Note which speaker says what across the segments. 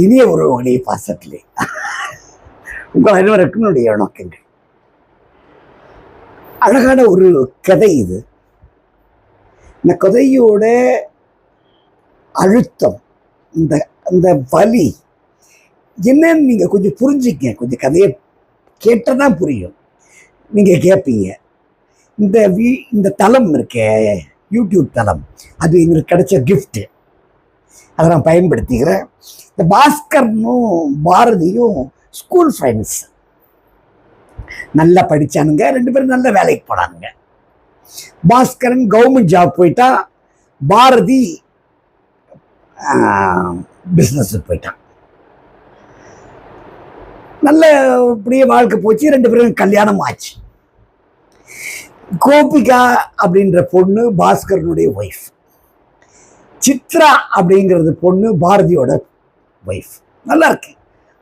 Speaker 1: இனிய உறவுகளே, பாசத்திலே உங்கள் அனைவருக்கும் என்னுடைய வணக்கங்கள். அழகான ஒரு கதை இது. இந்த கதையோட அழுத்தம், இந்த அந்த வலி என்னன்னு நீங்க கொஞ்சம் புரிஞ்சுக்க. கொஞ்சம் கதையை கேட்டதான் புரியும். நீங்க கேட்பீங்க, இந்த தளம் இருக்கே, யூடியூப் தளம், அது எங்களுக்கு கிடைச்ச கிஃப்ட். அதை நான் பயன்படுத்திக்கிறேன். இந்த பாஸ்கரனும் பாரதியும் ஸ்கூல் ஃப்ரெண்ட்ஸ், நல்லா படிச்சானுங்க. 2 பேரும் நல்ல வேலைக்கு போனானுங்க. பாஸ்கரன் கவர்மெண்ட் ஜாப் போயிட்டா, பாரதி பிஸ்னஸ் போயிட்டான். நல்ல இப்படியே வாழ்க்கை போச்சு. 2 பேரும் கல்யாணம் ஆச்சு. கோபிகா அப்படின்ற பொண்ணு பாஸ்கரனுடைய ஒய்ஃப். சித்ரா அப்படிங்கிறது பொண்ணு பாரதியோட ஒய்ஃப். நல்லா இருக்கு,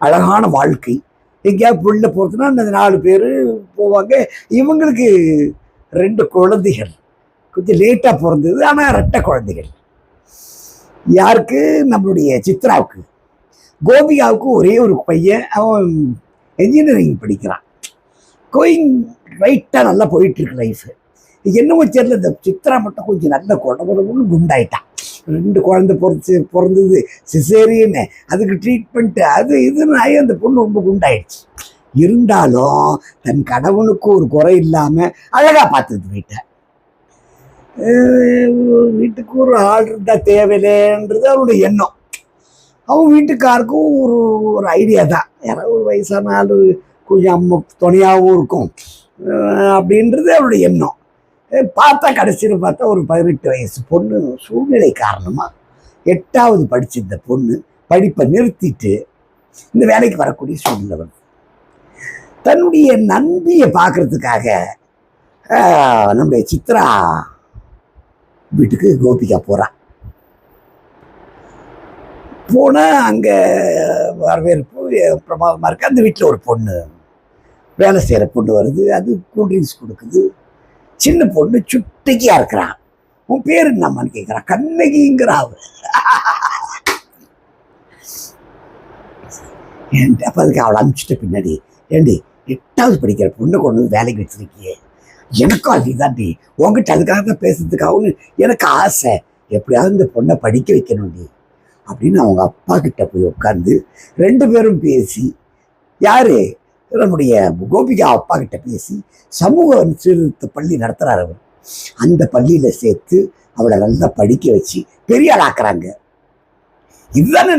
Speaker 1: அழகான வாழ்க்கை. எங்கேயாவது வெளில போகிறதுனா அந்த 4 பேர் போவாங்க. இவங்களுக்கு 2 குழந்தைகள், கொஞ்சம் லேட்டாக பிறந்தது, ஆனால் 2 குழந்தைகள். யாருக்கு? நம்மளுடைய சித்ராவுக்கு. கோபிகாவுக்கு ஒரே ஒரு பையன், அவன் என்ஜினியரிங் படிக்கிறான். கோயிங் ரைட்டாக நல்லா போயிட்டுருக்கு லைஃபு. என்னவோ தெரியல, இந்த சித்ரா மட்டும் கொஞ்சம் நல்ல குழந்தை குண்டாயிட்டான். 2 குழந்தை பிறந்தது சிசேரியன்னு, அதுக்கு ட்ரீட்மெண்ட்டு, அது இதுன்னு ஆகி அந்த பொண்ணு ரொம்ப குண்டாயிடுச்சு. இருந்தாலும் தன் கணவனுக்கு ஒரு குறை இல்லாமல் அழகாக பார்த்துது வீட்டை. வீட்டுக்கு ஒரு ஆள் இருந்தால் தேவையில்லைன்றது அவருடைய எண்ணம். அவன் வீட்டுக்காருக்கும் ஒரு ஐடியா தான், யாராவது ஒரு வயசான ஆள் கொஞ்சம் துணையாகவும் இருக்கும் அப்படின்றது அவருடைய எண்ணம். பார்த்தா கடைசியில் பார்த்தா ஒரு 18 வயசு பொண்ணு. சூழ்நிலை காரணமாக 8வது படிச்சிருந்த பொண்ணு படிப்பை நிறுத்திட்டு இந்த வேலைக்கு வரக்கூடிய சூழ்நிலை வருது. தன்னுடைய நண்பியை பார்க்கறதுக்காக நம்முடைய சித்ரா வீட்டுக்கு கோபிகா போகிறான். போனால் அங்கே வரவேற்பு பிரமாதமாக இருக்குது. அந்த வீட்டில் ஒரு பொண்ணு, வேலை செய்கிற பொண்ணு வருது. அது கூல்ட்ரிங்க்ஸ் கொடுக்குது. சின்ன பொண்ணு சுட்டிக்கியா இருக்கிறான். உன் பேர் என்னம்மான்னு கேட்குறான். கண்ணகிங்கிறான். அப்போ அதுக்கு அவளை அனுப்பிச்சிட்ட பின்னாடி, ஏண்டி 8வது படிக்கிற பொண்ணை கொண்டு வந்து வேலைக்கு வச்சிருக்கியே, எனக்கும் அதுதான்டி, உங்ககிட்ட அதுக்காக தான் பேசுறதுக்காகவும் எனக்கு ஆசை, எப்படியாவது இந்த பொண்ணை படிக்க வைக்கணும்டி அப்படின்னு அவங்க அப்பா கிட்ட போய் உட்காந்து 2 பேரும் பேசி, யாரு? நம்முடைய கோபிகா அப்பா கிட்ட பேசி சமூக சீர்திருத்த பள்ளி நடத்துறாரு அவர். அந்த பள்ளியில சேர்த்து அவளை நல்லா படிக்க வச்சு பெரிய ஆளாக்குறாங்க. இதுதானே